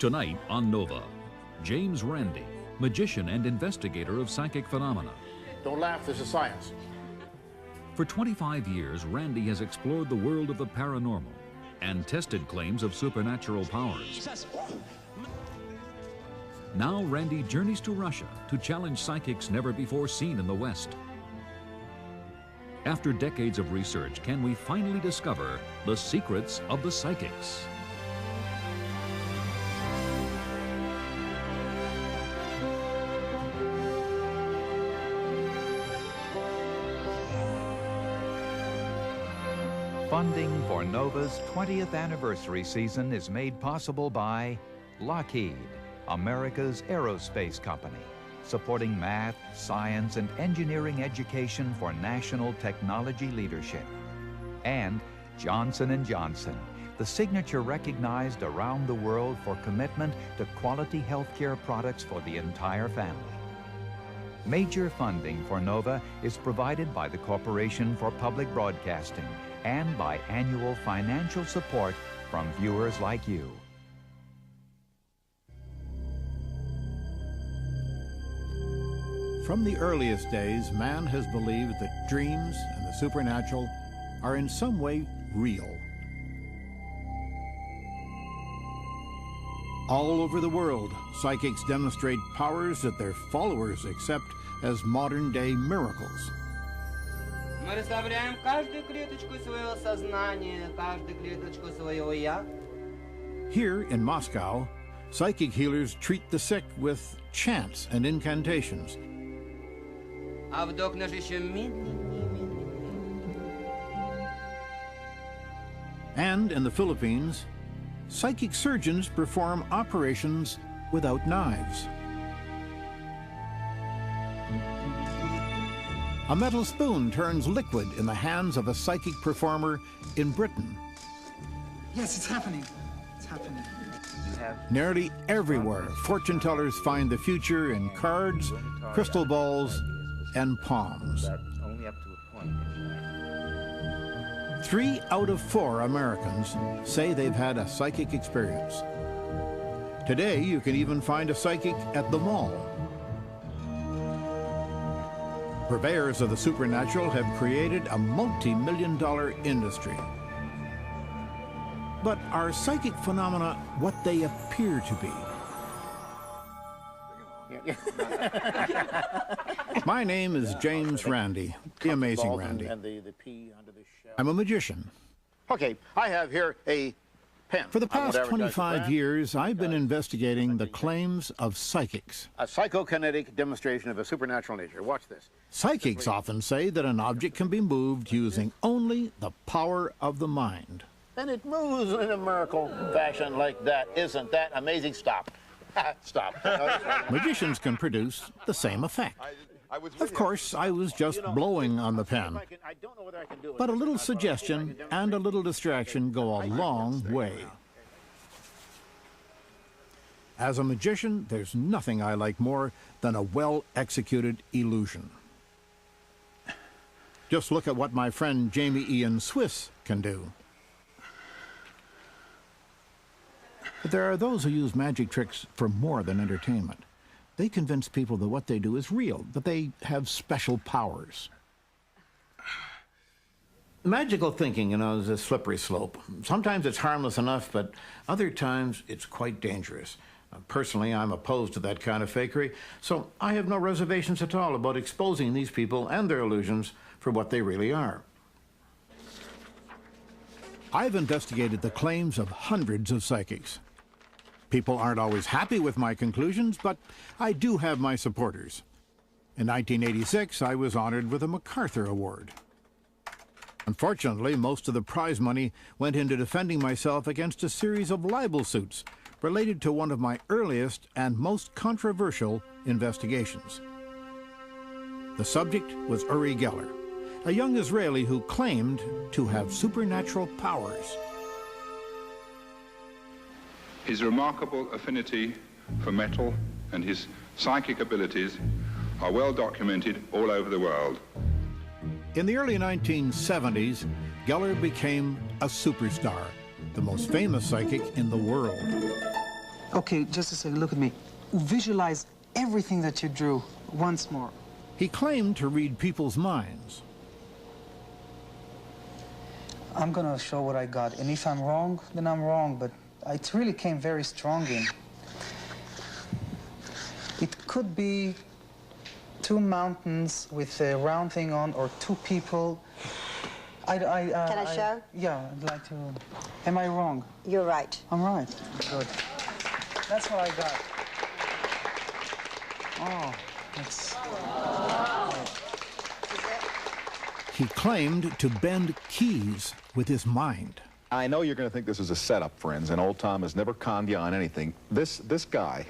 Tonight on Nova, James Randi, magician and investigator of psychic phenomena. Don't laugh, this is science. For 25 years, Randi has explored the world of the paranormal and tested claims of supernatural powers. Now Randi journeys to Russia to challenge psychics never before seen in the West. After decades of research, can we finally discover the secrets of the psychics? Funding for NOVA's 20th anniversary season is made possible by Lockheed, America's aerospace company, supporting math, science, and engineering education for national technology leadership. And Johnson & Johnson, the signature recognized around the world for commitment to quality healthcare products for the entire family. Major funding for NOVA is provided by the Corporation for Public Broadcasting and by annual financial support from viewers like you. From the earliest days, man has believed that dreams and the supernatural are in some way real. All over the world, psychics demonstrate powers that their followers accept as modern-day miracles. Мы расставляем каждую клеточку своего сознания, каждую клеточку своего «я». Here in Moscow, psychic healers treat the sick with chants and incantations. А вдох наш еще медленнее, медленнее. And in the Philippines, psychic surgeons perform operations without knives. A metal spoon turns liquid in the hands of a psychic performer in Britain. Yes, it's happening. It's happening. Nearly everywhere, fortune tellers find the future in cards, crystal balls, and palms. 3 out of 4 Americans say they've had a psychic experience. Today, you can even find a psychic at the mall. Purveyors of the supernatural have created a multi-million-dollar industry. But are psychic phenomena what they appear to be? My name is James Randi, the Amazing Randi. I'm a magician. Okay, I have here a pen. For the past 25 years, I've been investigating the claims of psychics. A psychokinetic demonstration of a supernatural nature. Watch this. Psychics often say that an object can be moved using only the power of the mind. And it moves in a miracle fashion like that. Isn't that amazing? Stop. Stop. Magicians can produce the same effect. Of course, I was just blowing on the pen. But a little suggestion and a little distraction go a long way. As a magician, there's nothing I like more than a well-executed illusion. Just look at what my friend Jamie Ian Swiss can do. But there are those who use magic tricks for more than entertainment. They convince people that what they do is real, that they have special powers. Magical thinking, is a slippery slope. Sometimes it's harmless enough, but other times it's quite dangerous. Personally, I'm opposed to that kind of fakery, so I have no reservations at all about exposing these people and their illusions for what they really are. I've investigated the claims of hundreds of psychics. People aren't always happy with my conclusions, but I do have my supporters. In 1986, I was honored with a MacArthur Award. Unfortunately, most of the prize money went into defending myself against a series of libel suits related to one of my earliest and most controversial investigations. The subject was Uri Geller, a young Israeli who claimed to have supernatural powers. His remarkable affinity for metal and his psychic abilities are well documented all over the world. In the early 1970s, Geller became a superstar, the most famous psychic in the world. Okay, just a second, look at me. Visualize everything that you drew once more. He claimed to read people's minds. I'm gonna show what I got, and if I'm wrong, then I'm wrong, but it really came very strong in. It could be 2 mountains with a round thing on, or 2 people. Can I show? Yeah, I'd like to. Am I wrong? You're right. I'm right. Good. That's what I got. Oh, that's... He claimed to bend keys with his mind. I know you're going to think this is a setup, friends, and old Tom has never conned you on anything. This guy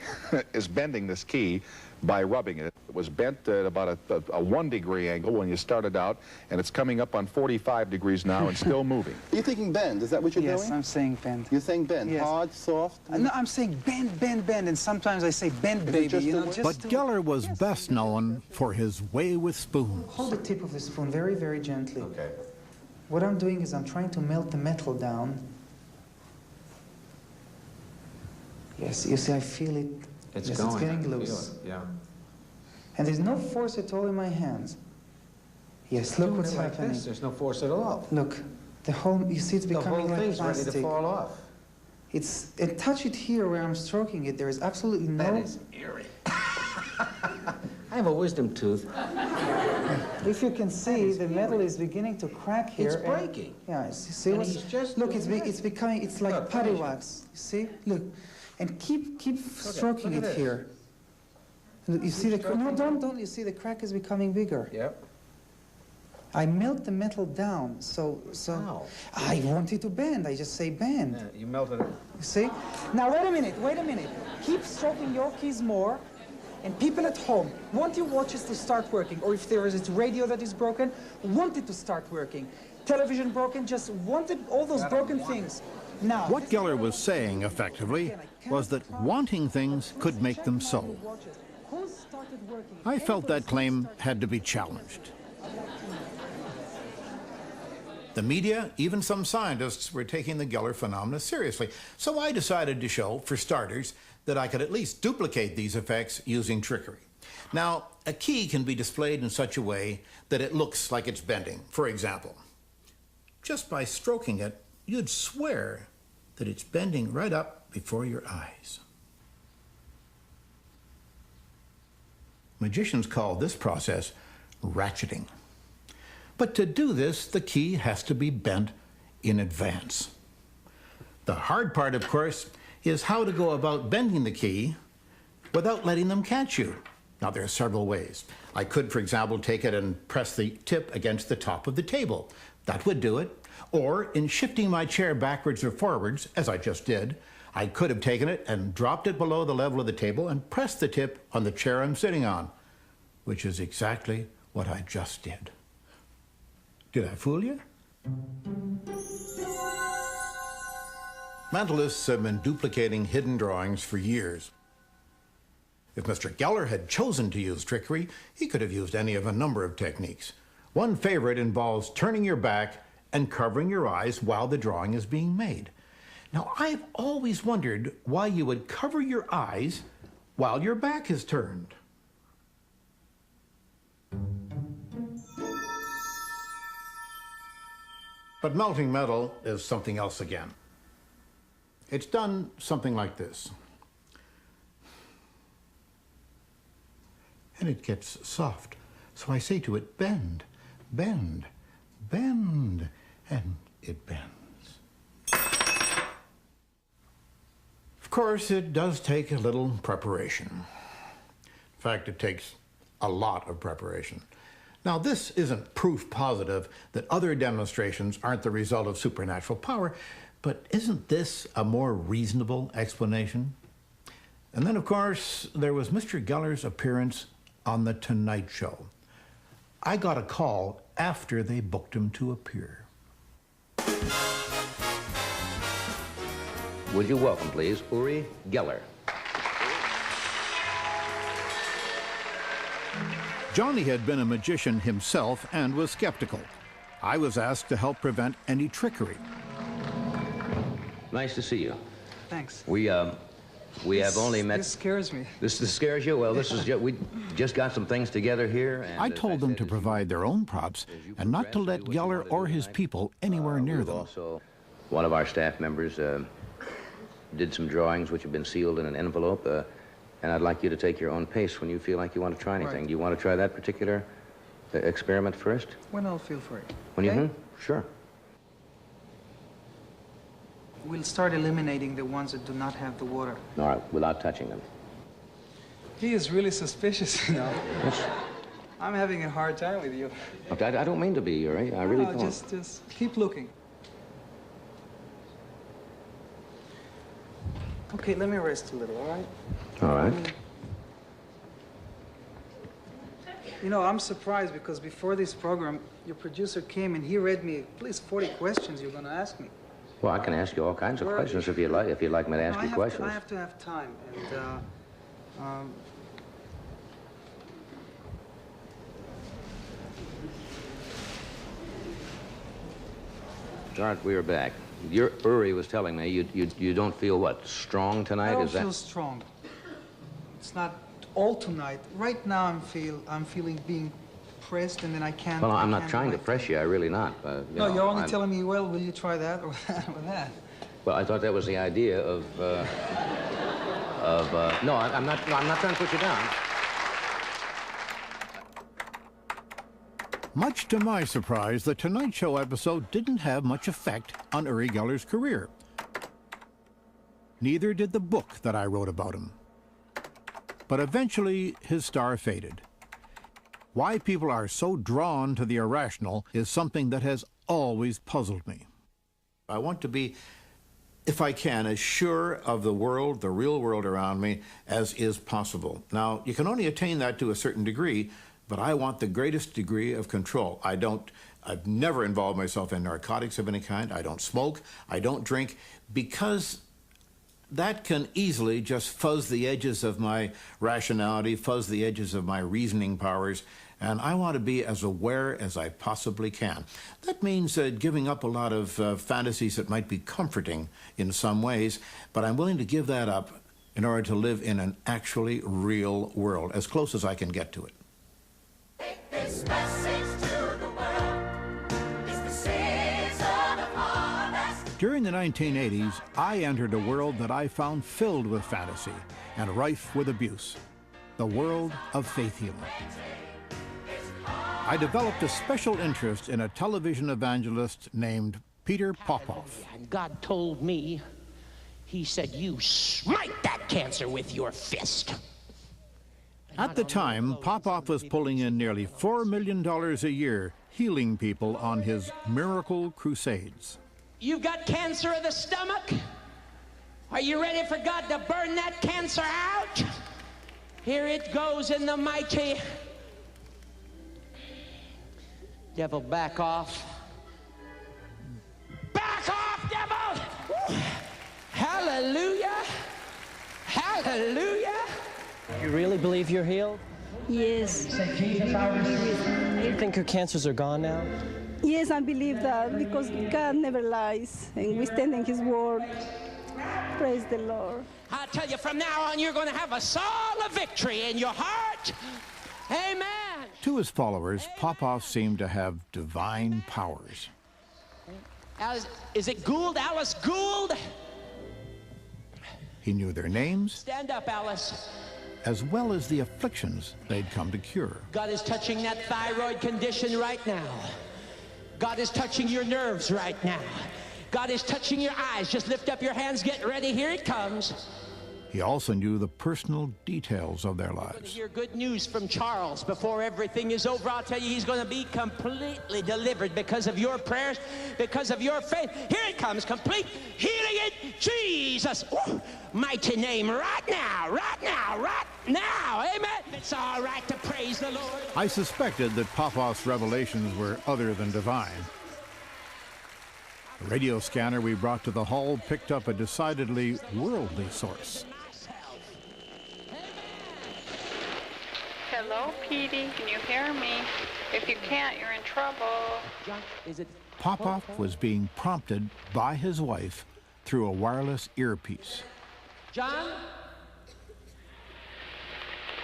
is bending this key by rubbing it. It was bent at about a 1 degree angle when you started out, and it's coming up on 45 degrees now and still moving. You're thinking bend, is that what you're doing? Yes, I'm saying bend. You're saying bend, yes. Hard, soft? No, I'm saying bend, bend, bend, and sometimes I say bend, baby, you know, But Geller was best known for his way with spoons. Hold the tip of the spoon very, very gently. Okay. What I'm doing is I'm trying to melt the metal down. Yes, you see, I feel it. It's yes, going. it's getting I can loose. feel it. Yeah. And there's no force at all in my hands. Yes, look what's like happening. this. There's no force at all. Look, the whole, you see it's becoming the whole like thing's plastic. ready to fall off. It's, and touch it here where I'm stroking it. There is absolutely no... That is eerie. I have a wisdom tooth. If you can see, the metal is beginning to crack here. It's breaking. Yeah, you see And what's... he's just Look, doing it's becoming, it's like Look, putty finish it. wax. You see? Look. And keep stroking look at it this. here. Look, you see the... No, don't. You see the crack is becoming bigger. Yep. I melt the metal down, so How? I want it to bend. I just say bend. Yeah, you melted it. You see? Now, wait a minute. Keep stroking your keys more. And people at home, want your watches to start working, or if there is a radio that is broken, want it to start working. Television broken, just wanted all those broken things. Now, What Geller was saying, effectively, was that wanting things could make them so. I felt that claim had to be challenged. The media, even some scientists, were taking the Geller phenomena seriously. So I decided to show, for starters, that I could at least duplicate these effects using trickery. Now, a key can be displayed in such a way that it looks like it's bending. For example, just by stroking it, you'd swear that it's bending right up before your eyes. Magicians call this process ratcheting. But to do this, the key has to be bent in advance. The hard part, of course, is how to go about bending the key without letting them catch you. Now, there are several ways. I could, for example, take it and press the tip against the top of the table. That would do it. Or, in shifting my chair backwards or forwards, as I just did, I could have taken it and dropped it below the level of the table and pressed the tip on the chair I'm sitting on, which is exactly what I just did. Did I fool you? Mentalists have been duplicating hidden drawings for years. If Mr. Geller had chosen to use trickery, he could have used any of a number of techniques. One favorite involves turning your back and covering your eyes while the drawing is being made. Now, I've always wondered why you would cover your eyes while your back is turned. But melting metal is something else again. It's done something like this. And it gets soft. So I say to it, bend, bend, bend, and it bends. Of course, it does take a little preparation. In fact, it takes a lot of preparation. Now, this isn't proof positive that other demonstrations aren't the result of supernatural power, but isn't this a more reasonable explanation? And then, of course, there was Mr. Geller's appearance on The Tonight Show. I got a call after they booked him to appear. Would you welcome, please, Uri Geller. Johnny had been a magician himself and was skeptical. I was asked to help prevent any trickery. Nice to see you. Thanks. We We have only met... This scares me. This scares you? Well, this is we just got some things together here. And I told them to provide their own props and not to let Geller or his people anywhere near them. Also, one of our staff members did some drawings which have been sealed in an envelope, and I'd like you to take your own pace when you feel like you want to try anything. Right. Do you want to try that particular experiment first? When I'll feel for it. When okay? you... Sure. We'll start eliminating the ones that do not have the water. All right, without touching them. He is really suspicious, you know. I'm having a hard time with you. Okay, I don't mean to be, Uri. I really don't. Just keep looking. Okay, let me rest a little, all right? All right. You know, I'm surprised because before this program, your producer came and he read me at least 40 questions you're going to ask me. Well, I can ask you all kinds of questions if you'd like me to ask you questions. I have to have time, and All right, we are back. Uri was telling me you don't feel what, strong tonight? I don't feel strong. It's not all tonight. Right now I'm feeling being pressed, and then I can't. Well, I'm not trying to press you. I really not. No, you're only telling me, well, will you try that or that or that? Well, I thought that was the idea of. No, I'm not trying to put you down. Much to my surprise, the Tonight Show episode didn't have much effect on Uri Geller's career. Neither did the book that I wrote about him. But eventually, his star faded. Why people are so drawn to the irrational is something that has always puzzled me. I want to be, if I can, as sure of the world, the real world around me, as is possible. Now, you can only attain that to a certain degree, but I want the greatest degree of control. I've never involved myself in narcotics of any kind. I don't smoke. I don't drink, because that can easily just fuzz the edges of my rationality, fuzz the edges of my reasoning powers, and I want to be as aware as I possibly can. That means giving up a lot of fantasies that might be comforting in some ways, but I'm willing to give that up in order to live in an actually real world, as close as I can get to it. This message to the world is the season of harvest. During the 1980s, I entered a world that I found filled with fantasy and rife with abuse, the world of faith healing. I developed a special interest in a television evangelist named Peter Popoff. And God told me, he said, you smite that cancer with your fist. At the time, Popoff was pulling in nearly $4 million a year, healing people on his miracle crusades. You've got cancer of the stomach? Are you ready for God to burn that cancer out? Here it goes in the mighty... Devil, back off. Back off, devil! Hallelujah! Hallelujah! You really believe you're healed? Yes. You think your cancers are gone now? Yes, I believe that because God never lies and we stand in His word. Praise the Lord. I'll tell you, from now on, you're going to have a song of victory in your heart. Amen. To his followers, Popoff seemed to have divine powers. Alice, is it Gould? Alice Gould? He knew their names. Stand up, Alice. As well as the afflictions they'd come to cure. God is touching that thyroid condition right now. God is touching your nerves right now. God is touching your eyes. Just lift up your hands, get ready, here it comes. He also knew the personal details of their lives. I'm going to hear good news from Charles before everything is over. I'll tell you, he's going to be completely delivered because of your prayers, because of your faith. Here it comes, complete healing in Jesus' mighty name, right now, right now, right now. Amen. It's all right to praise the Lord. I suspected that Popoff's revelations were other than divine. The radio scanner we brought to the hall picked up a decidedly worldly source. Hello, Petey. Can you hear me? If you can't, you're in trouble. Popoff was being prompted by his wife through a wireless earpiece. John?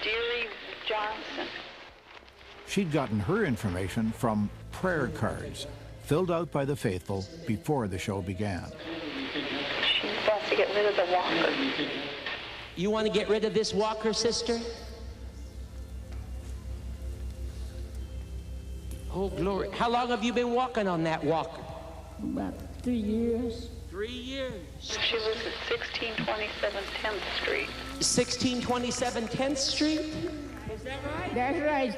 Deary Johnson. She'd gotten her information from prayer cards filled out by the faithful before the show began. She wants to get rid of the walker. You want to get rid of this walker, sister? Oh, glory. How long have you been walking on that walker? About 3 years. 3 years. She lives at 1627 10th Street. 1627 10th Street? Is that right? That's right.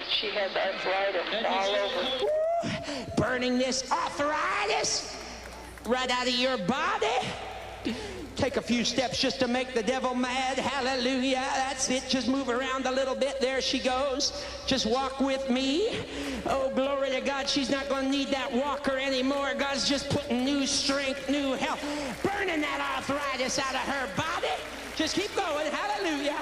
She has arthritis all over. Burning this arthritis right out of your body. Take a few steps just to make the devil mad. Hallelujah. That's it. Just move around a little bit. There she goes. Just walk with me. Oh, glory to God. She's not going to need that walker anymore. God's just putting new strength, new health, burning that arthritis out of her body. Just keep going. Hallelujah.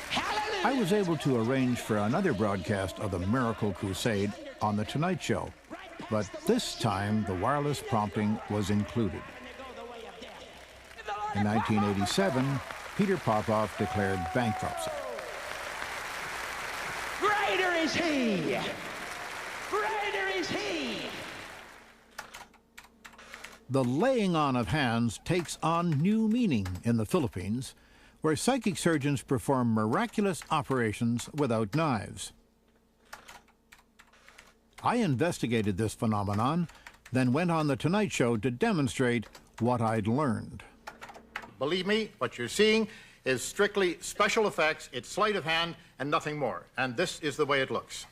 Hallelujah. I was able to arrange for another broadcast of the Miracle Crusade on The Tonight Show, but this time the wireless prompting was included. In 1987, Peter Popoff declared bankruptcy. Greater is he! Greater is he! The laying on of hands takes on new meaning in the Philippines, where psychic surgeons perform miraculous operations without knives. I investigated this phenomenon, then went on The Tonight Show to demonstrate what I'd learned. Believe me, what you're seeing is strictly special effects. It's sleight of hand and nothing more. And this is the way it looks.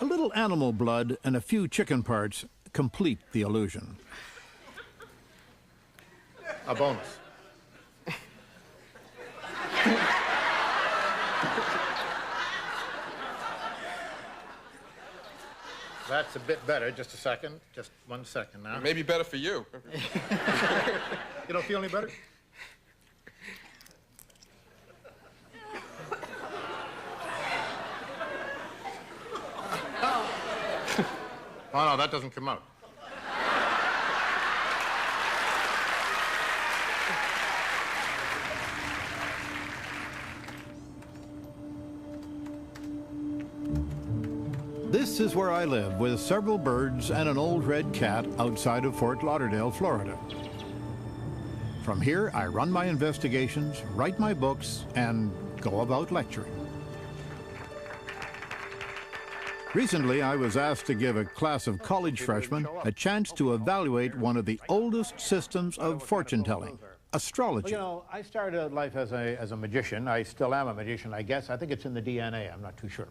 A little animal blood and a few chicken parts complete the illusion. A bonus. That's a bit better. Just a second. Just 1 second now. It may be better for you. You don't feel any better? Oh, no, that doesn't come out. This is where I live, with several birds and an old red cat outside of Fort Lauderdale, Florida. From here, I run my investigations, write my books, and go about lecturing. Recently, I was asked to give a class of college freshmen a chance to evaluate one of the oldest systems of fortune-telling, astrology. Well, you know, I started life as a magician. I still am a magician, I guess. I think it's in the DNA. I'm not too sure.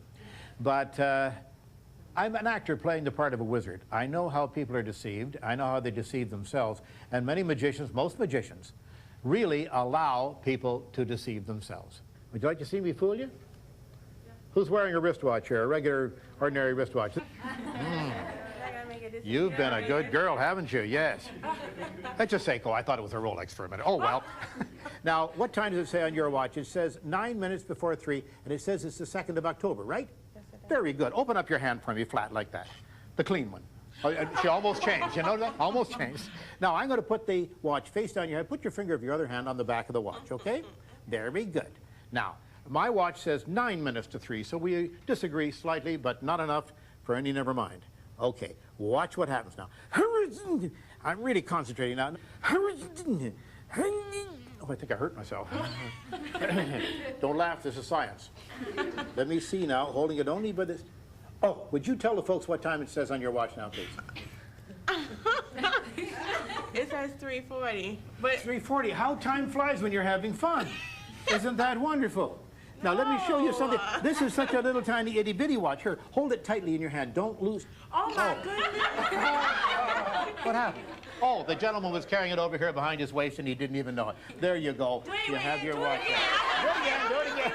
But I'm an actor playing the part of a wizard. I know how people are deceived. I know how they deceive themselves. And many magicians, most magicians, really allow people to deceive themselves. Would you like to see me fool you? Who's wearing a wristwatch here, a regular, ordinary wristwatch? You've been a good girl, haven't you? Yes. Let's just say, I thought it was a Rolex for a minute. Oh, well. Now, what time does it say on your watch? It says 9 minutes before 3, and it says it's the 2nd of October, right? Yes, it does. Very good. Open up your hand for me, flat like that. The clean one. Oh, she almost changed. You know that? Almost changed. Now, I'm going to put the watch face down your head. Put your finger of your other hand on the back of the watch, okay? Very good. Now, my watch says 9 minutes to 3, so we disagree slightly, but not enough for any never mind. Okay, watch what happens now. I'm really concentrating now. Oh, I think I hurt myself. Don't laugh, this is science. Let me see now, holding it only by this. Oh, would you tell the folks what time it says on your watch now, please? It says 3:40. But 3:40. How time flies when you're having fun. Isn't that wonderful? Now, let me show you something. This is such a little tiny itty-bitty watch. Here, hold it tightly in your hand. Don't lose. Oh, my goodness. What happened? Oh, the gentleman was carrying it over here behind his waist, and he didn't even know it. There you go. You have your watch. Do it again. Do it again.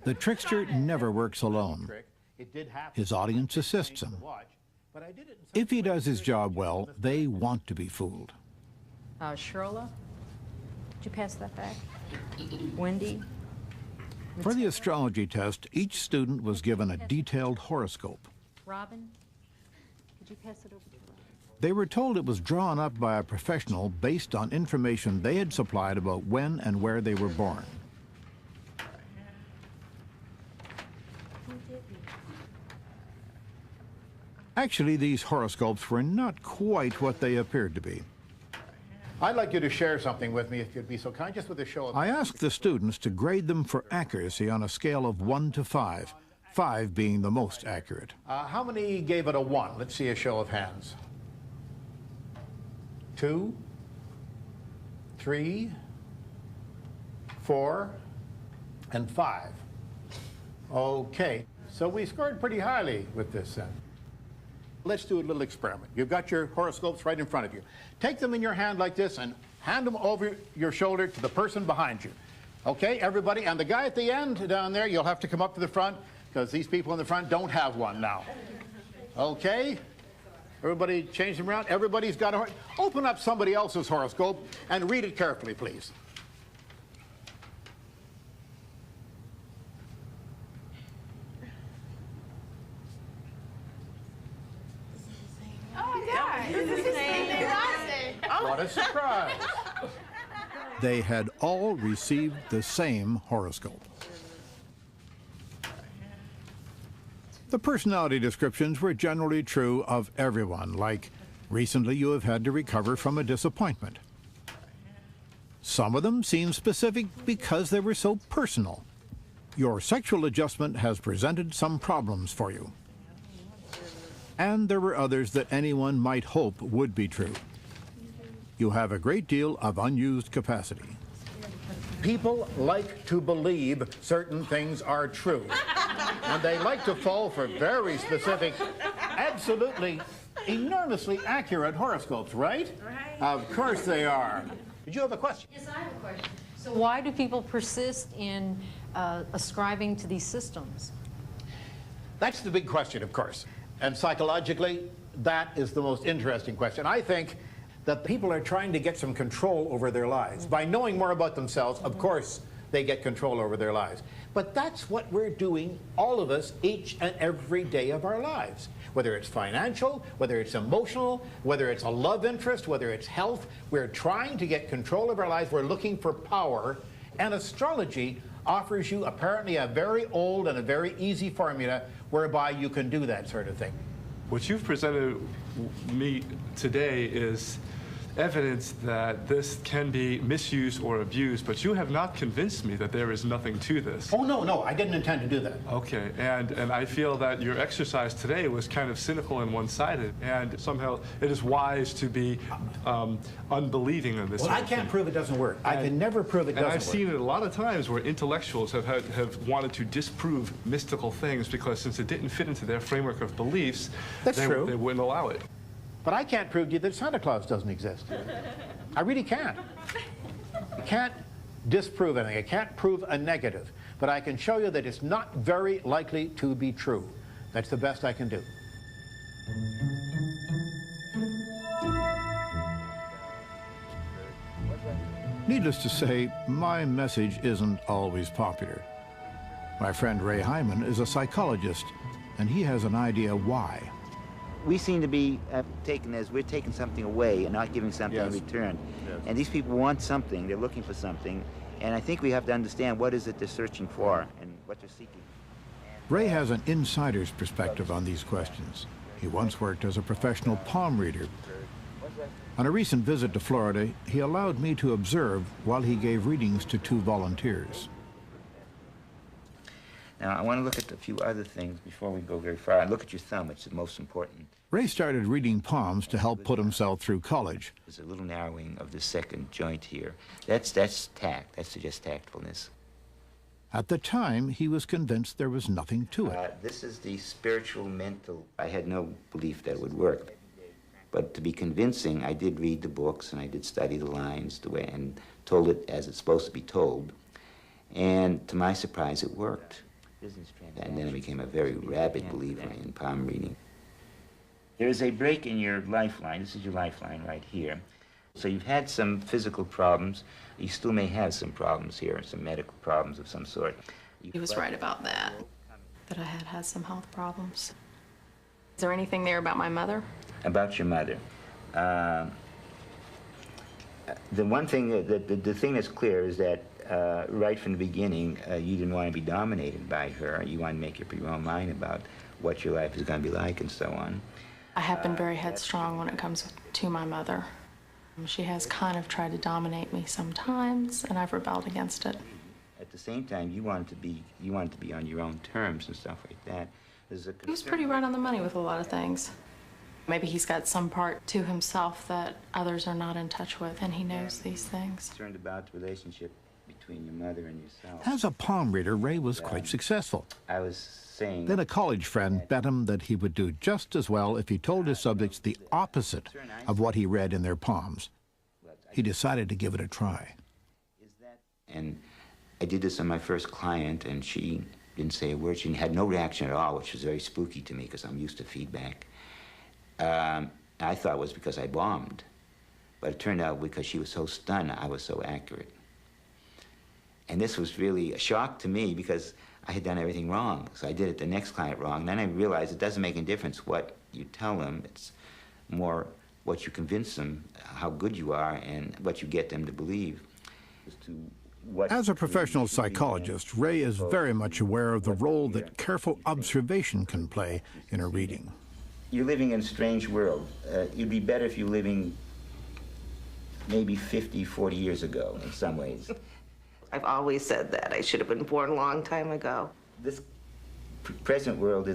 The trickster never works alone. His audience assists him. If he does his job well, they want to be fooled. Shirla? you pass that back? Wendy? For the astrology test, each student was given a detailed horoscope. Robin? Could you pass it over to Robin? They were told it was drawn up by a professional based on information they had supplied about when and where they were born. Actually, these horoscopes were not quite what they appeared to be. I'd like you to share something with me, if you'd be so kind, just with a show of... I asked the students to grade them for accuracy on a scale of 1 to 5, 5 being the most accurate. How many gave it a 1? Let's see a show of hands. 2, 3, 4, and 5. Okay, so we scored pretty highly with this then. Let's do a little experiment. You've got your horoscopes right in front of you. Take them in your hand like this and hand them over your shoulder to the person behind you. Okay, everybody? And the guy at the end down there, you'll have to come up to the front because these people in the front don't have one now. Okay? Everybody change them around. Everybody's got a... Open up somebody else's horoscope and read it carefully, please. Oh, God. This is the same thing I said. What a surprise. They had all received the same horoscope. The personality descriptions were generally true of everyone, like, recently you have had to recover from a disappointment. Some of them seemed specific because they were so personal. Your sexual adjustment has presented some problems for you. And there were others that anyone might hope would be true. You have a great deal of unused capacity. People like to believe certain things are true. And they like to fall for very specific, absolutely enormously accurate horoscopes, right? Right. Of course they are. Did you have a question? Yes, I have a question. So why do people persist in ascribing to these systems? That's the big question, of course. And psychologically, that is the most interesting question. I think that people are trying to get some control over their lives. By knowing more about themselves, of course, they get control over their lives. But that's what we're doing, all of us, each and every day of our lives. Whether it's financial, whether it's emotional, whether it's a love interest, whether it's health, we're trying to get control of our lives. We're looking for power. And astrology offers you apparently a very old and a very easy formula whereby you can do that sort of thing. What you've presented me today is evidence that this can be misused or abused, but you have not convinced me that there is nothing to this. Oh, no, I didn't intend to do that. Okay, and I feel that your exercise today was kind of cynical and one-sided, and somehow it is wise to be unbelieving in this. Well, I can't prove it doesn't work. I can never prove it doesn't work. And I've seen it a lot of times where intellectuals have wanted to disprove mystical things because since it didn't fit into their framework of beliefs, they wouldn't allow it. But I can't prove to you that Santa Claus doesn't exist. I really can't. I can't disprove anything. I can't prove a negative. But I can show you that it's not very likely to be true. That's the best I can do. Needless to say, my message isn't always popular. My friend Ray Hyman is a psychologist, and he has an idea why. We seem to be taken as we're taking something away and not giving something in return. Yes. And these people want something, they're looking for something, and I think we have to understand what is it they're searching for and what they're seeking. Ray has an insider's perspective on these questions. He once worked as a professional palm reader. On a recent visit to Florida, he allowed me to observe while he gave readings to 2 volunteers. Now, I want to look at a few other things before we go very far. Look at your thumb, which is the most important. Ray started reading palms to help put himself through college. There's a little narrowing of the second joint here. That's tact. That suggests tactfulness. At the time, he was convinced there was nothing to it. This is the spiritual mental. I had no belief that it would work. But to be convincing, I did read the books and I did study the lines the way and told it as it's supposed to be told. And to my surprise, it worked. And then I became a very rabid believer in palm reading. There's a break in your lifeline. This is your lifeline right here. So you've had some physical problems. You still may have some problems here, some medical problems of some sort. He was right about that I had some health problems. Is there anything there about my mother? About your mother. The one thing, the thing that's clear is that right from the beginning, you didn't want to be dominated by her. You wanted to make up your own mind about what your life is going to be like and so on. I have been very headstrong when it comes to my mother. She has kind of tried to dominate me sometimes, and I've rebelled against it. At the same time, you wanted to be on your own terms and stuff like that. He was pretty right on the money with a lot of things. Maybe he's got some part to himself that others are not in touch with, and he knows these things. Concerned about the relationship between your mother and yourself. As a palm reader, Ray was quite successful. I was saying... Then a college friend bet him that he would do just as well if he told his subjects the opposite of what he read in their palms. He decided to give it a try. And I did this on my first client, and she didn't say a word. She had no reaction at all, which was very spooky to me because I'm used to feedback. I thought it was because I bombed, but it turned out because she was so stunned I was so accurate. And this was really a shock to me because I had done everything wrong. So I did it the next client wrong. Then I realized it doesn't make any difference what you tell them. It's more what you convince them, how good you are, and what you get them to believe. As a professional psychologist, Ray is very much aware of the role that careful observation can play in a reading. You're living in a strange world. It'd be better if you were living maybe 50, 40 years ago in some ways. I've always said that. I should have been born a long time ago. This present world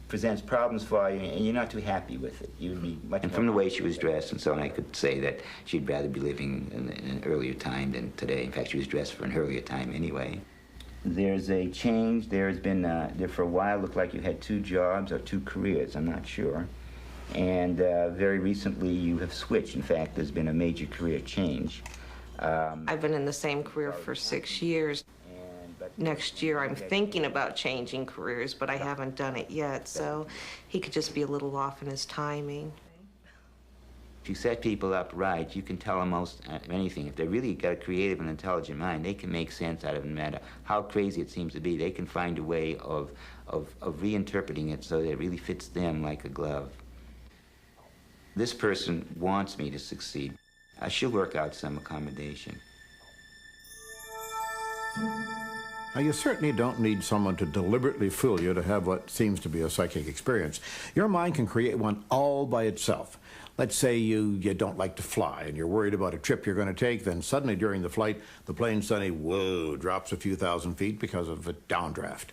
presents problems for you, and you're not too happy with it. You'd be much. And from the way she was dressed and so on, I could say that she'd rather be living in an earlier time than today. In fact, she was dressed for an earlier time anyway. There's a change. There's been, there for a while, looked like you had 2 jobs or 2 careers, I'm not sure. And very recently, you have switched. In fact, there's been a major career change. I've been in the same career for 6 years. Next year, I'm thinking about changing careers, but I haven't done it yet, so he could just be a little off in his timing. If you set people up right, you can tell them most anything. If they really got a creative and intelligent mind, they can make sense out of it, no matter how crazy it seems to be. They can find a way of reinterpreting it so that it really fits them like a glove. This person wants me to succeed. She'll work out some accommodation. Now, you certainly don't need someone to deliberately fool you to have what seems to be a psychic experience. Your mind can create one all by itself. Let's say you don't like to fly and you're worried about a trip you're going to take, then suddenly during the flight, the plane suddenly, whoa, drops a few thousand feet because of a downdraft.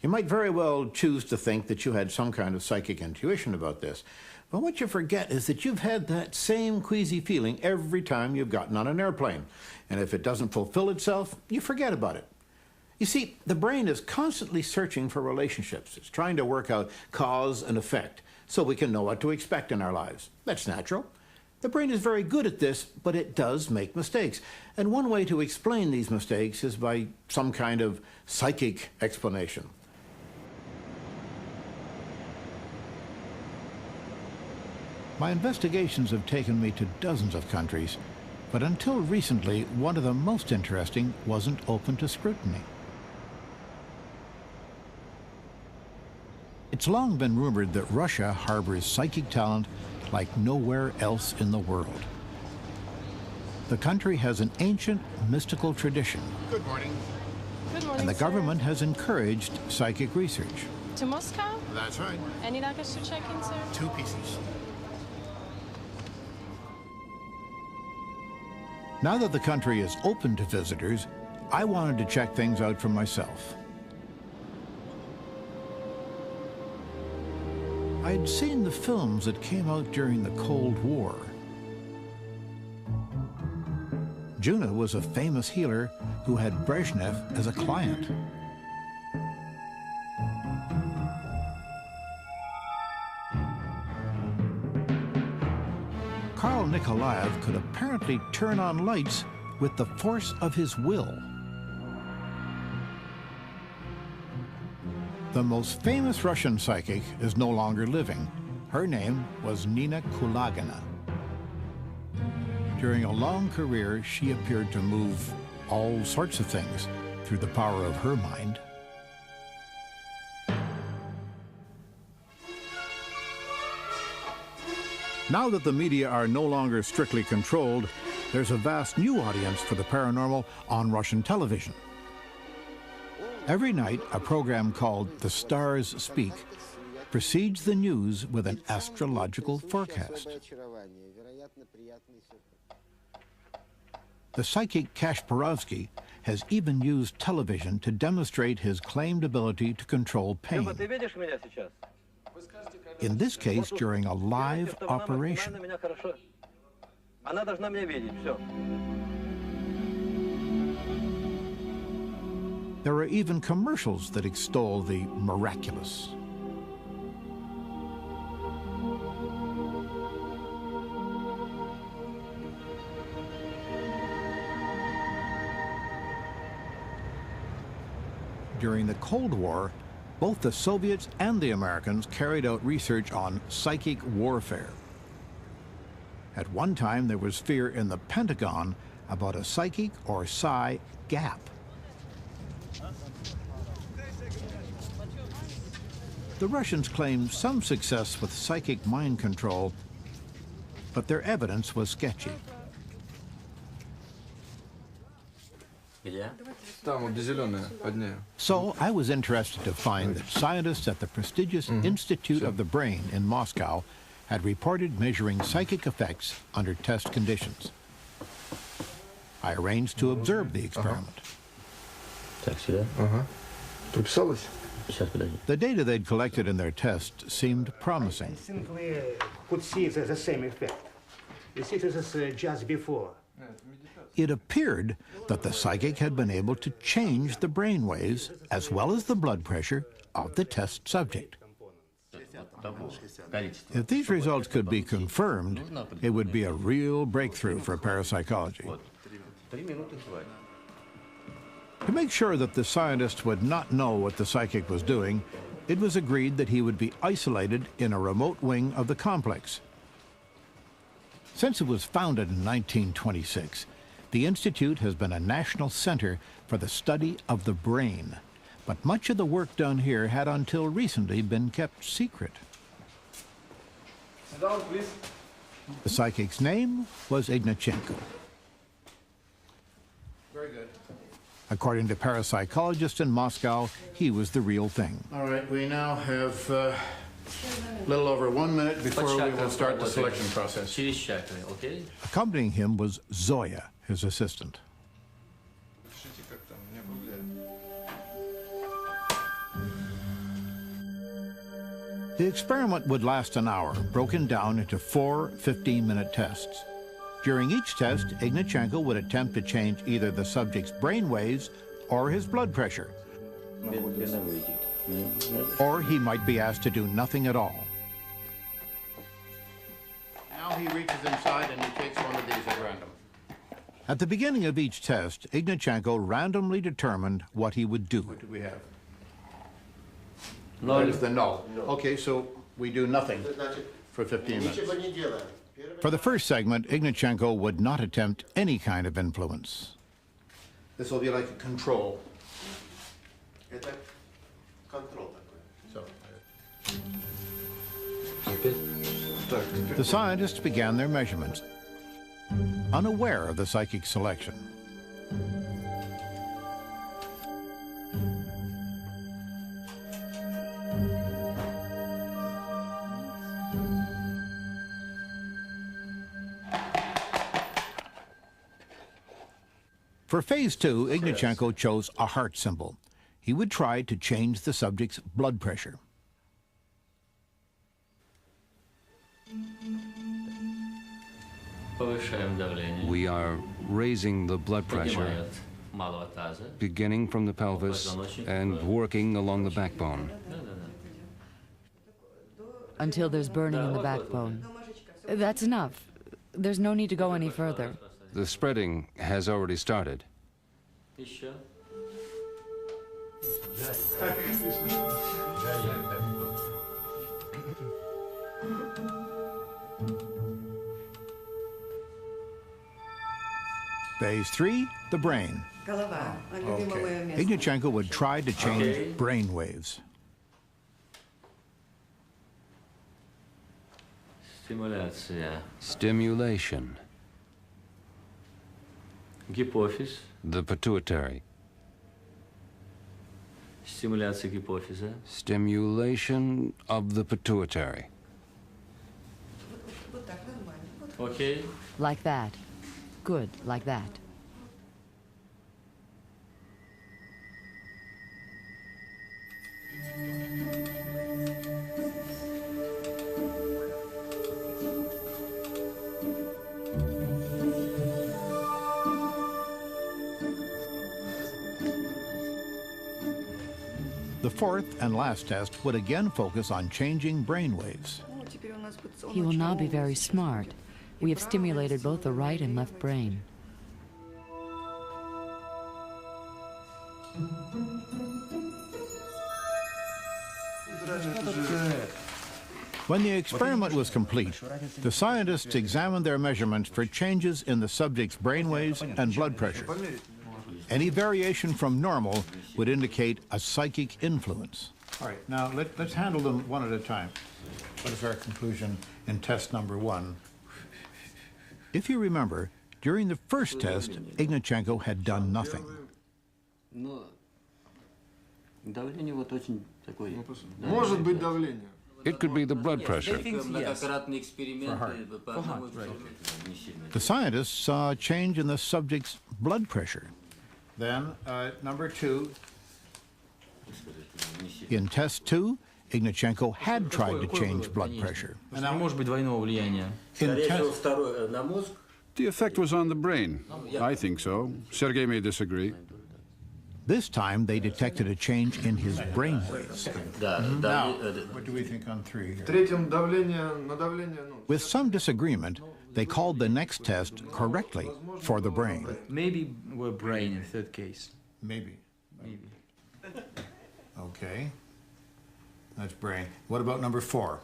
You might very well choose to think that you had some kind of psychic intuition about this. But what you forget is that you've had that same queasy feeling every time you've gotten on an airplane. And if it doesn't fulfill itself, you forget about it. You see, the brain is constantly searching for relationships. It's trying to work out cause and effect so we can know what to expect in our lives. That's natural. The brain is very good at this, but it does make mistakes. And one way to explain these mistakes is by some kind of psychic explanation. My investigations have taken me to dozens of countries, but until recently, one of the most interesting wasn't open to scrutiny. It's long been rumored that Russia harbors psychic talent like nowhere else in the world. The country has an ancient mystical tradition. Good morning. Good morning, And the sir. government has encouraged psychic research. To Moscow? That's right. Any luggage to check in, sir? 2 pieces. Now that the country is open to visitors, I wanted to check things out for myself. I'd seen the films that came out during the Cold War. Juna was a famous healer who had Brezhnev as a client. Karl Nikolaev could apparently turn on lights with the force of his will. The most famous Russian psychic is no longer living. Her name was Nina Kulagina. During a long career, she appeared to move all sorts of things through the power of her mind. Now that the media are no longer strictly controlled, there's a vast new audience for the paranormal on Russian television. Every night, a program called The Stars Speak precedes the news with an astrological forecast. The psychic Kasparovsky has even used television to demonstrate his claimed ability to control pain. In this case, during a live operation. There are even commercials that extol the miraculous. During the Cold War, both the Soviets and the Americans carried out research on psychic warfare. At one time, there was fear in the Pentagon about a psychic or psi gap. The Russians claimed some success with psychic mind control, but their evidence was sketchy. So I was interested to find that scientists at the prestigious Institute of the Brain in Moscow had reported measuring psychic effects under test conditions. I arranged to observe the experiment. The data they'd collected in their test seemed promising. I think we could see the same effect. You see, this is just before. It appeared that the psychic had been able to change the brain waves as well as the blood pressure of the test subject. If these results could be confirmed, it would be a real breakthrough for parapsychology. To make sure that the scientist would not know what the psychic was doing, it was agreed that he would be isolated in a remote wing of the complex. Since it was founded in 1926, the Institute has been a national center for the study of the brain, but much of the work done here had until recently been kept secret. Sit down, please. The psychic's name was Ignatchenko. Very good. According to parapsychologists in Moscow, he was the real thing. All right, we now have a little over 1 minute before we will start the selection process. Accompanying him was Zoya, his assistant. The experiment would last an hour, broken down into 4 15-minute tests. During each test, Ignatchenko would attempt to change either the subject's brain waves or his blood pressure. Or he might be asked to do nothing at all. Now he reaches inside and he takes one of these at random. At the beginning of each test, Ignatchenko randomly determined what he would do. What do we have? That is the null. Okay, so we do nothing for 15 minutes. For the first segment, Ignatchenko would not attempt any kind of influence. This will be like a control. So. The scientists began their measurements, unaware of the psychic selection. For phase 2, Ignatchenko chose a heart symbol. He would try to change the subject's blood pressure. We are raising the blood pressure, beginning from the pelvis and working along the backbone. Until there's burning in the backbone. That's enough. There's no need to go any further. The spreading has already started. Phase 3, the brain. Ignatchenko would try to change brain waves. Stimulation. Гипофиз. The pituitary. Стимуляция гипофиза. Stimulation of the pituitary. Okay. Like that. Good, like that. The fourth and last test would again focus on changing brain waves. He will now be very smart. We have stimulated both the right and left brain. When the experiment was complete, the scientists examined their measurements for changes in the subject's brainwaves and blood pressure. Any variation from normal would indicate a psychic influence. All right, now let's handle them one at a time. What is our conclusion in test number 1? If you remember, during the first test, Ignatchenko had done nothing. It could be the blood pressure. The scientists saw a change in the subject's blood pressure. Then, number 2. In test 2, Ignatchenko had tried to change blood pressure. The effect was on the brain. I think so. Sergei may disagree. This time, they detected a change in his brain waves. Now, what do we think on 3 here? With some disagreement, they called the next test correctly for the brain. Maybe we're brain in third case. Maybe. Okay. That's brain. What about number 4?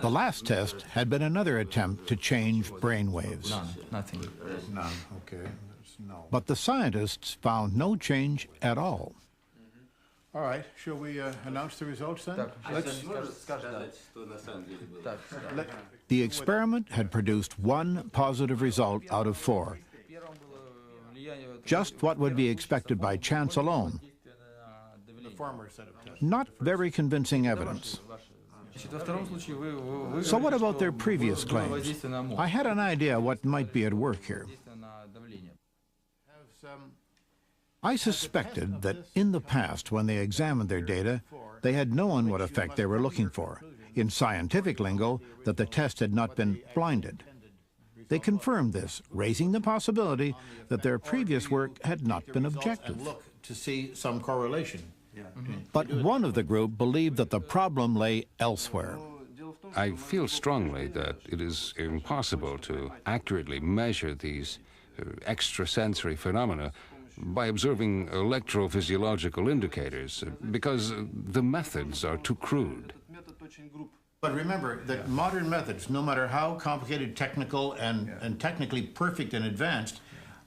The last test had been another attempt to change brain waves. Nothing. None, okay. No. But the scientists found no change at all. All right, shall we announce the results then? The experiment had produced 1 positive result out of 4. Just what would be expected by chance alone. Not very convincing evidence. So what about their previous claims? I had an idea what might be at work here. I suspected that in the past, when they examined their data, they had known what effect they were looking for. In scientific lingo, that the test had not been blinded. They confirmed this, raising the possibility that their previous work had not been objective. To see some correlation. But one of the group believed that the problem lay elsewhere. I feel strongly that it is impossible to accurately measure these extrasensory phenomena by observing electrophysiological indicators, because the methods are too crude. But remember that modern methods, no matter how complicated, technical, and technically perfect and advanced,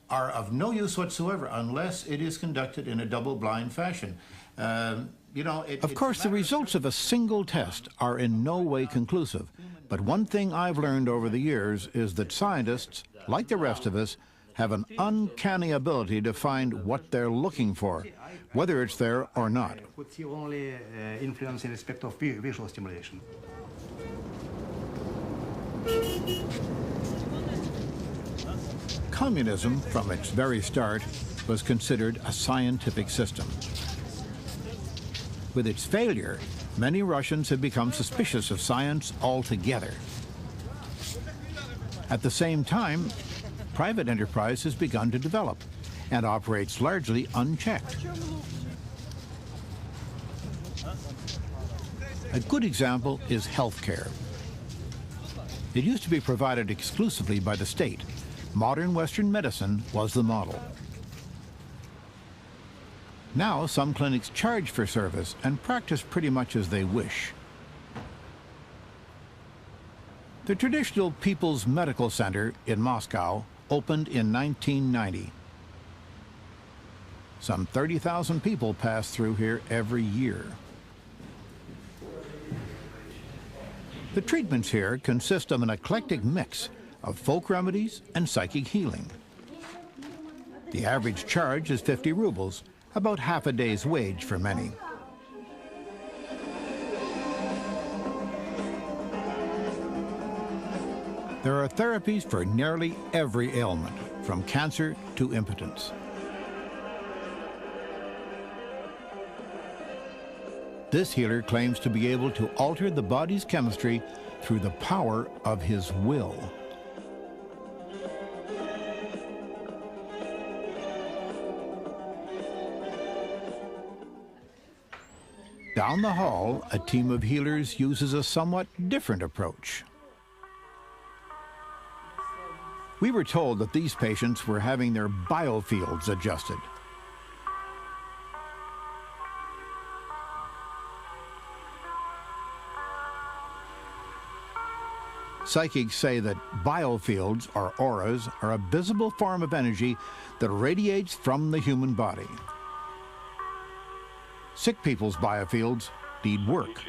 are of no use whatsoever unless it is conducted in a double-blind fashion. Of course, the results of a single test are in no way conclusive. But one thing I've learned over the years is that scientists, like the rest of us, have an uncanny ability to find what they're looking for, whether it's there or not. Could see only influence in respect of visual stimulation. Communism, from its very start, was considered a scientific system. With its failure, many Russians have become suspicious of science altogether. At the same time, private enterprise has begun to develop and operates largely unchecked. A good example is healthcare. It used to be provided exclusively by the state. Modern Western medicine was the model. Now, some clinics charge for service and practice pretty much as they wish. The traditional People's Medical Center in Moscow opened in 1990. Some 30,000 people pass through here every year. The treatments here consist of an eclectic mix of folk remedies and psychic healing. The average charge is 50 rubles, about half a day's wage for many. There are therapies for nearly every ailment, from cancer to impotence. This healer claims to be able to alter the body's chemistry through the power of his will. Down the hall, a team of healers uses a somewhat different approach. We were told that these patients were having their biofields adjusted. Psychics say that biofields, or auras, are a visible form of energy that radiates from the human body. Sick people's biofields need work.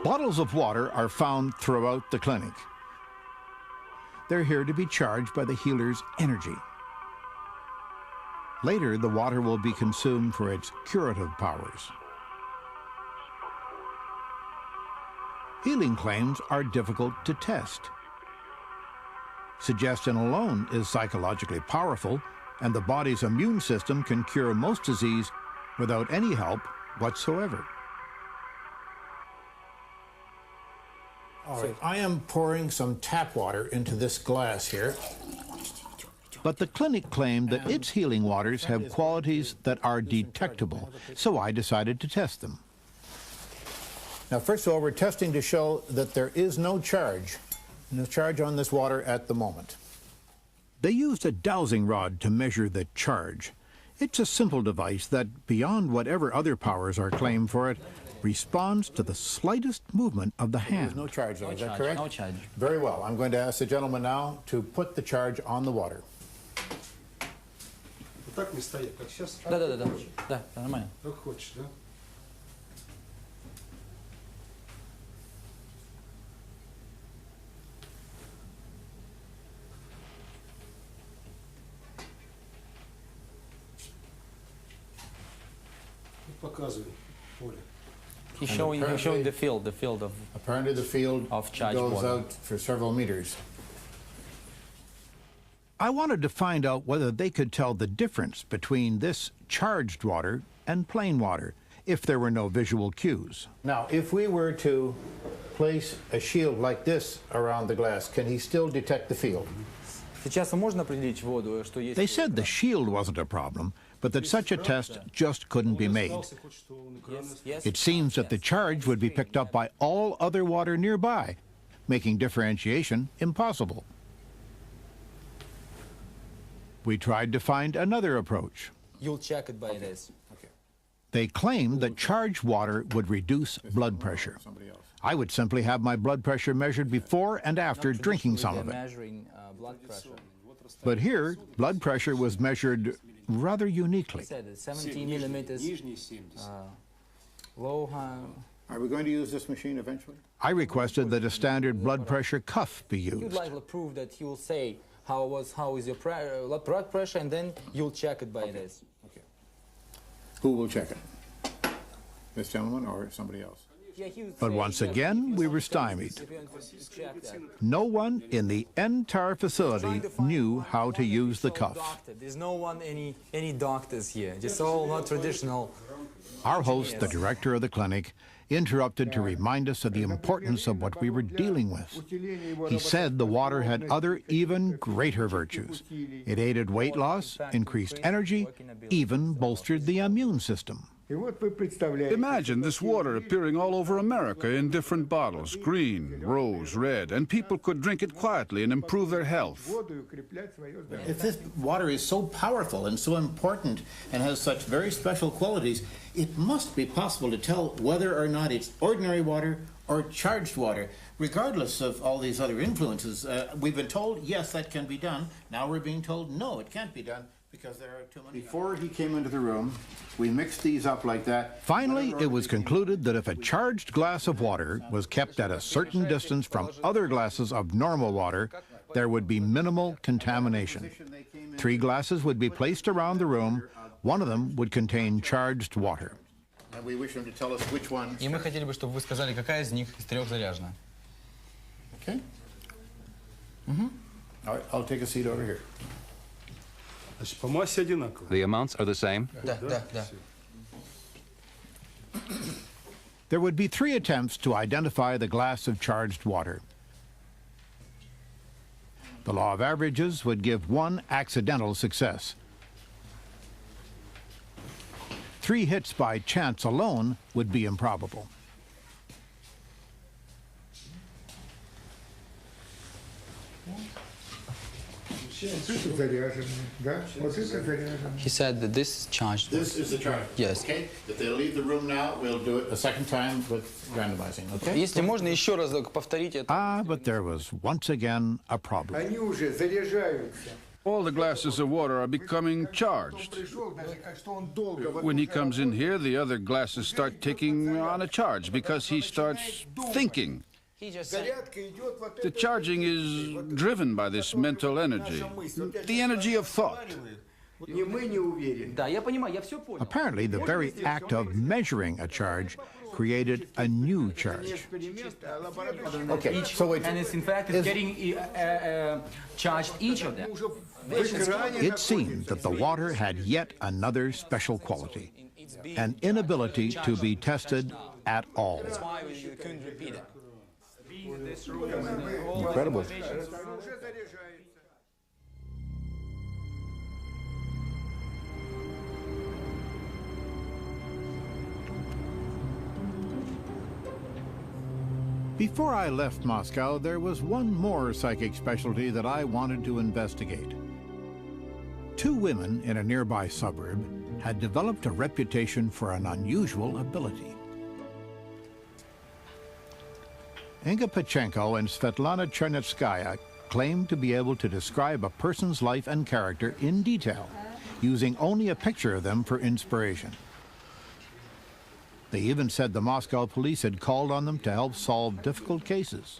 Bottles of water are found throughout the clinic. They're here to be charged by the healer's energy. Later, the water will be consumed for its curative powers. Healing claims are difficult to test. Suggestion alone is psychologically powerful, and the body's immune system can cure most disease without any help whatsoever. All right, I am pouring some tap water into this glass here. But the clinic claimed that its healing waters have qualities that are detectable, so I decided to test them. Now, first of all, we're testing to show that there is no charge on this water at the moment. They used a dowsing rod to measure the charge. It's a simple device that, beyond whatever other powers are claimed for it, responds to the slightest movement of the hand. There's no charge, though, is that correct? No charge. Very well. I'm going to ask the gentleman now to put the charge on the water. Да, нормально. Как хочешь, да? Показывай, Оля. He's showing the field of. Apparently the field of charged goes water. out for several meters. I wanted to find out whether they could tell the difference between this charged water and plain water, if there were no visual cues. Now, if we were to place a shield like this around the glass, can he still detect the field? They said the shield wasn't a problem, but that such a test just couldn't be made. It seems that the charge would be picked up by all other water nearby, making differentiation impossible. We tried to find another approach. You'll check it by this. They claimed that charged water would reduce blood pressure. I would simply have my blood pressure measured before and after drinking some of it. Measuring blood pressure. But here, blood pressure was measured rather uniquely. 70 millimeters. Low. Are we going to use this machine eventually? I requested that a standard blood pressure cuff be You'd used. like to prove that he will say how is your blood pressure, and then you'll check it by this. Okay. Who will check it? This gentleman or somebody else? Yeah, he would But say, once yeah, again, we were stymied. if you want to check that. No one in the entire facility knew how to use the cuff. Doctor. There's no one, any doctors here. Just all not traditional. Our host, the director of the clinic, interrupted to remind us of the importance of what we were dealing with. He said the water had other, even greater virtues. It aided weight loss, increased energy, even bolstered the immune system. Imagine this water appearing all over America in different bottles, green, rose, red, and people could drink it quietly and improve their health. If this water is so powerful and so important and has such very special qualities, it must be possible to tell whether or not it's ordinary water or charged water, regardless of all these other influences. We've been told, yes, that can be done. Now we're being told, no, it can't be done because there are too many. Before he came into the room, we mixed these up like that. Finally, it was concluded that if a charged glass of water was kept at a certain distance from other glasses of normal water, there would be minimal contamination. 3 glasses would be placed around the room. One of them would contain charged water. And we wish him to tell us which one. И мы хотели бы, чтобы вы сказали, какая из них из 3 заряжена. Okay. All right, I'll take a seat over here. The amounts are the same? Да. There would be 3 attempts to identify the glass of charged water. The law of averages would give 1 accidental success. 3 hits by chance alone would be improbable. He said that this is charged. This is the charge. Yes. Okay. If they leave the room now, we'll do it a second time with randomizing. Okay. Если можно еще раз повторить это. Ah, but there was once again a problem. Они уже заряжаются. All the glasses of water are becoming charged. When he comes in here, the other glasses start taking on a charge because he starts thinking. The charging is driven by this mental energy, the energy of thought. Apparently, the very act of measuring a charge created a new charge. Okay, so And it's in fact it's getting charged each of them. It seemed that the water had yet another special quality, an inability to be tested at all. That's why we couldn't repeat it. Incredible. Before I left Moscow, there was one more psychic specialty that I wanted to investigate. 2 women in a nearby suburb had developed a reputation for an unusual ability. Inga Pachenko and Svetlana Chernetskaya claimed to be able to describe a person's life and character in detail, using only a picture of them for inspiration. They even said the Moscow police had called on them to help solve difficult cases.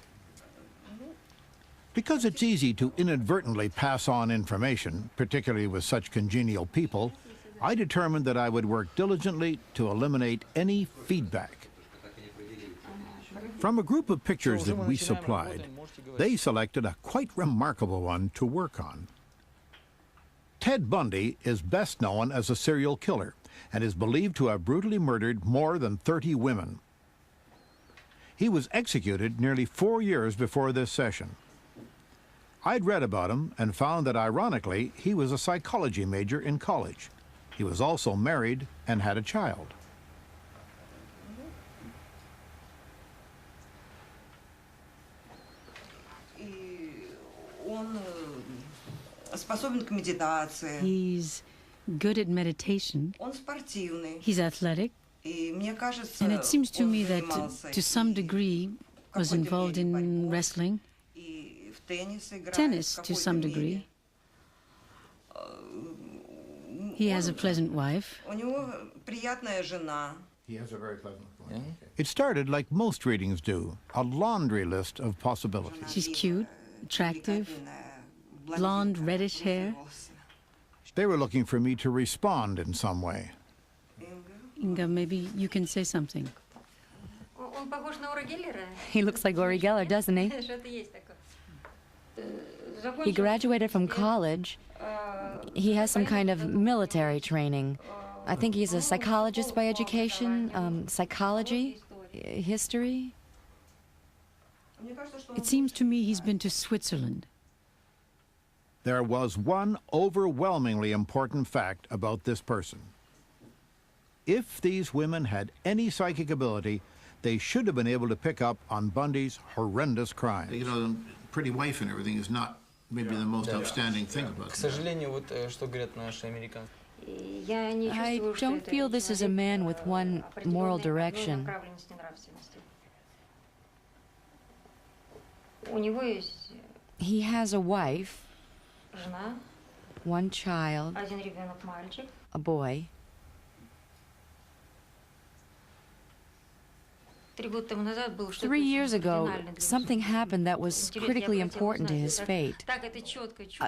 Because it's easy to inadvertently pass on information, particularly with such congenial people, I determined that I would work diligently to eliminate any feedback. From a group of pictures that we supplied, they selected a quite remarkable one to work on. Ted Bundy is best known as a serial killer and is believed to have brutally murdered more than 30 women. He was executed nearly 4 years before this session. I'd read about him and found that, ironically, he was a psychology major in college. He was also married and had a child. He's good at meditation. He's athletic. And it seems to me that, to some degree, was involved in wrestling, tennis to some degree. He has a pleasant wife. He has a very pleasant wife. It started like most readings do, a laundry list of possibilities. She's cute, attractive, blonde, reddish hair. They were looking for me to respond in some way. Inga, maybe you can say something. He looks like Uri Geller, doesn't he? He graduated from college. He has some kind of military training. I think he's a psychologist by education, psychology, history. It seems to me he's been to Switzerland. There was one overwhelmingly important fact about this person. if these women had any psychic ability, they should have been able to pick up on Bundy's horrendous crimes. You know, pretty wife and everything is not maybe the most outstanding thing about К сожалению, вот что говорят наши американцы. I don't feel this is a man with one moral direction. He has a wife, one child, a boy. 3 years ago, something happened that was critically important to his fate.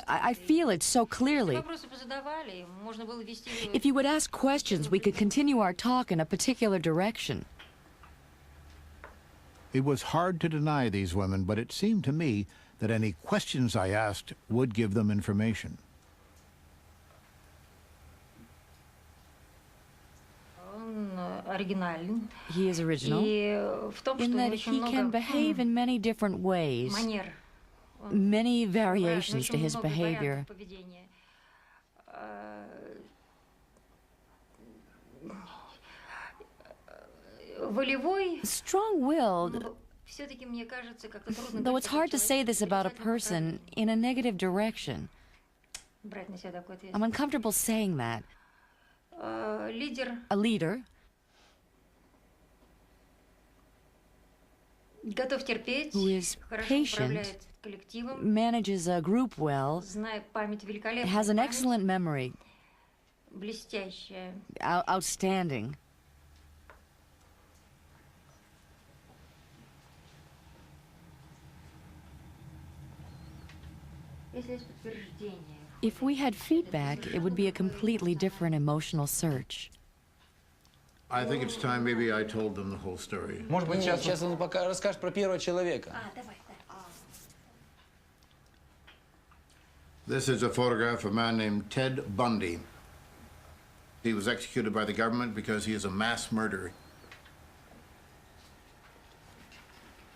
I feel it so clearly. If you would ask questions, we could continue our talk in a particular direction. It was hard to deny these women, but it seemed to me that any questions I asked would give them information. He is original in that he can behave in many different ways, many variations to his behavior. Strong-willed, though it's hard to say this about a person, in a negative direction. I'm uncomfortable saying that. A leader, who is patient, manages a group well, has an excellent memory, outstanding. If we had feedback, it would be a completely different emotional search. I think it's time maybe I told them the whole story. Может быть, сейчас он пока расскажет про первого человека. This is a photograph of a man named Ted Bundy. He was executed by the government because he is a mass murderer.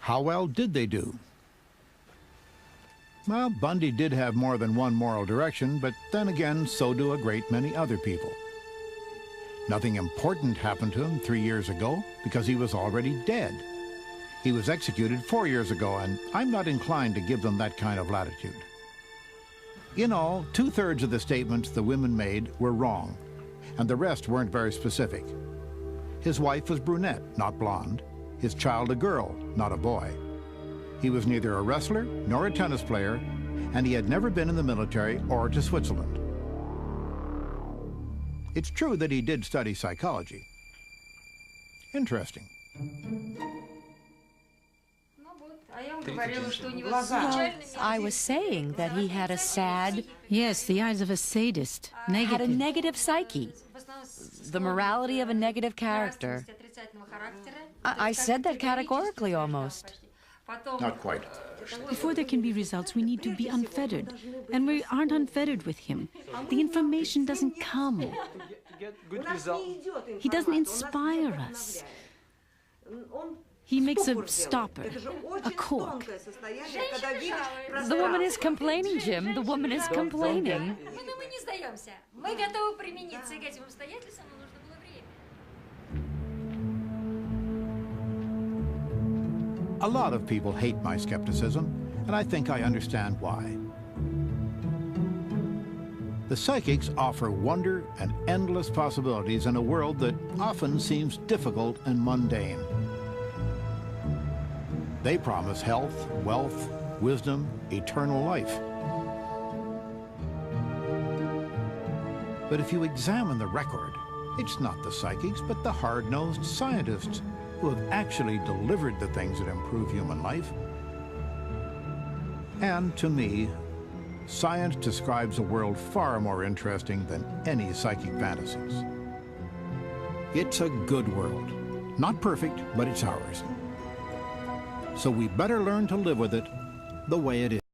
How well did they do? Well, Bundy did have more than one moral direction, but then again, so do a great many other people. Nothing important happened to him 3 years ago because he was already dead. He was executed 4 years ago, and I'm not inclined to give them that kind of latitude. In all, 2/3 of the statements the women made were wrong, and the rest weren't very specific. His wife was brunette, not blonde. His child a girl, not a boy. He was neither a wrestler nor a tennis player, and he had never been in the military or to Switzerland. It's true that he did study psychology. Interesting. I was saying that he had a sad... Yes, the eyes of a sadist. Negative. Had a negative psyche. The morality of a negative character. I said that categorically, almost. Not quite. Before there can be results, we need to be unfettered. And we aren't unfettered with him. The information doesn't come. He doesn't inspire us. He makes a stopper, a cork. The woman is complaining, Jim. The woman is complaining. A lot of people hate my skepticism, and I think I understand why. The psychics offer wonder and endless possibilities in a world that often seems difficult and mundane. They promise health, wealth, wisdom, eternal life. But if you examine the record, it's not the psychics, but the hard-nosed scientists who have actually delivered the things that improve human life. And to me, science describes a world far more interesting than any psychic fantasies. It's a good world. Not perfect, but it's ours. So we better learn to live with it the way it is.